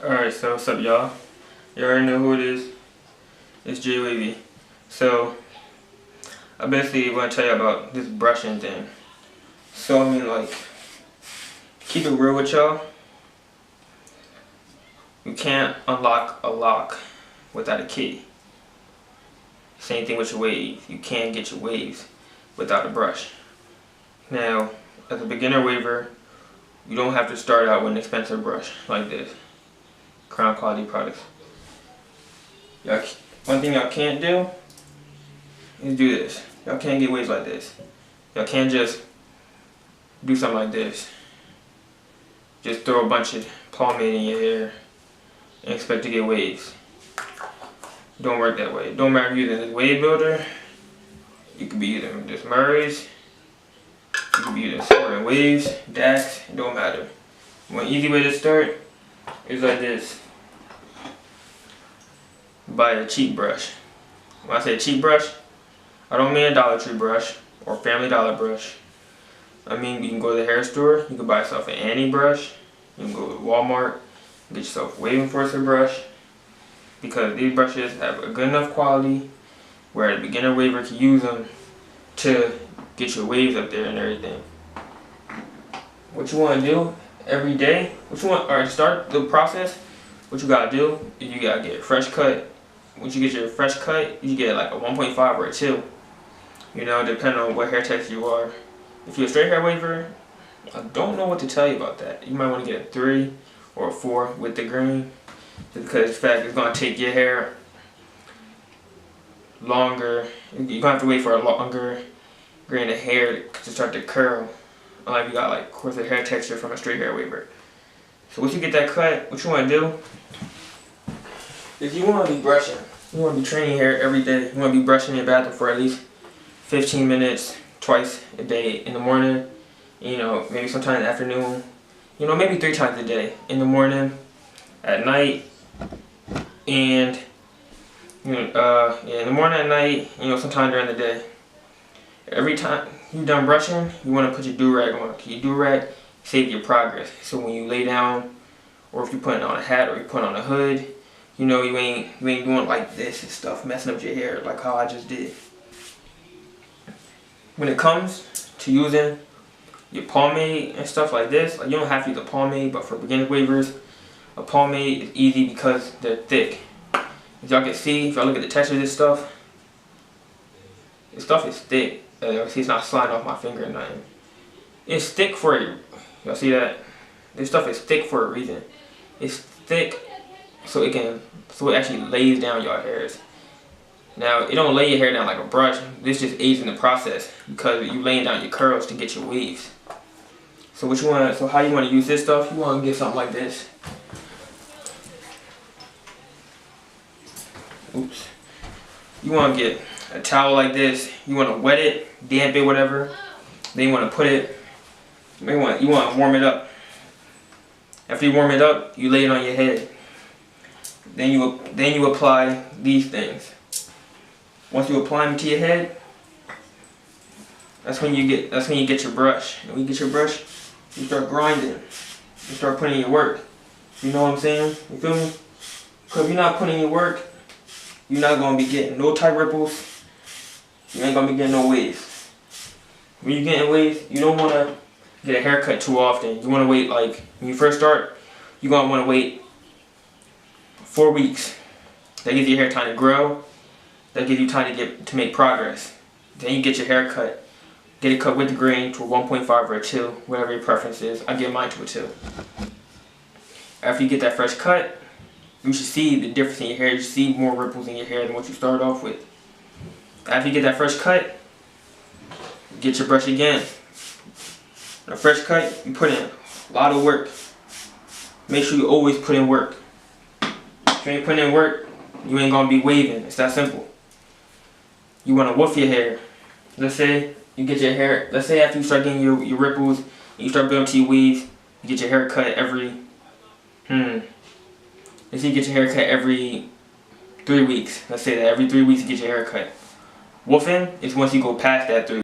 Alright, so what's up, y'all? You already know who it is. It's Jay Wavy. So, I basically want to tell you about this brushing thing. So, I mean, like, keep it real with y'all. You can't unlock a lock without a key. Same thing with your waves. You can't get your waves without a brush. Now, as a beginner waver, you don't have to start out with an expensive brush like this. Crown quality products. One thing y'all can't do is do this. Y'all can't get waves like this. Y'all can't just do something like this. Just throw a bunch of pomade in your hair and expect to get waves. Don't work that way. Don't matter if you're using this wave builder. You could be using this Murray's. You could be using Squirting Waves, Dax. It don't matter. One easy way to start is like this. Buy a cheap brush. When I say cheap brush, I don't mean a Dollar Tree brush or Family Dollar brush. I mean, you can go to the hair store, you can buy yourself an Annie brush, you can go to Walmart, get yourself a Wave Enforcer brush, because these brushes have a good enough quality where a beginner waver can use them to get your waves up there and everything. What you want to do every day, start the process, what you gotta do is you gotta get a fresh cut. Once you get your fresh cut, you get like a 1.5 or a 2. You know, depending on what hair texture you are. If you're a straight hair waver, I don't know what to tell you about that. You might want to get a 3 or a 4 with the green. Just because in fact it's going to take your hair longer. You're going to have to wait for a longer grain of hair to start to curl. Unlike you got like coarser hair texture from a straight hair waver. So once you get that cut, what you want to do is you want to be brushing. You want to be training hair every day. You want to be brushing in your bathroom for at least 15 minutes twice a day. In the morning, you know, maybe sometime in the afternoon, you know, maybe 3 times a day. In the morning, at night, and you know, in the morning, at night, you know, sometime during the day. Every time you're done brushing, you want to put your do-rag on. Your do-rag saves your progress. So when you lay down, or if you put it on a hat or you put it on a hood, you know, you ain't doing like this and stuff, messing up your hair like how I just did. When it comes to using your pomade and stuff like this, like you don't have to use a pomade, but for beginner wavers, a pomade is easy because they're thick. As y'all can see, if y'all look at the texture of this stuff is thick. See, it's not sliding off my finger or nothing. It's thick for a, y'all see that? This stuff is thick for a reason. It's thick so it actually lays down your hairs. Now, it don't lay your hair down like a brush. This just aids in the process because you laying down your curls to get your waves. So how you want to use this stuff? You want to get something like this. Oops. You want to get a towel like this. You want to wet it, damp it, whatever. Then you want to put it. You want to warm it up. After you warm it up, you lay it on your head. Then you apply these things. Once you apply them to your head, that's when you get your brush. And when you get your brush, you start grinding. You start putting in your work. You know what I'm saying? You feel me? Because if you're not putting in your work, you're not gonna be getting no tight ripples. You ain't gonna be getting no waves. When you're getting waves, you don't wanna get a haircut too often. You wanna wait, like when you first start, you're gonna wanna wait 4 weeks. That gives your hair time to grow. That gives you time to make progress. Then you get your hair cut. Get it cut with the grain to a 1.5 or a 2, whatever your preference is. I get mine to a 2. After you get that fresh cut, you should see the difference in your hair. You should see more ripples in your hair than what you started off with. After you get that fresh cut, get your brush again. A fresh cut, you put in a lot of work. Make sure you always put in work. If you ain't putting in work, you ain't gonna be waving. It's that simple. You wanna woof your hair. Let's say you get your hair, let's say after you start getting your ripples, and you start building to your weaves, you get your hair cut every, let's say you get your hair cut every 3 weeks. Let's say that every 3 weeks you get your hair cut. Woofing is once you go past that 3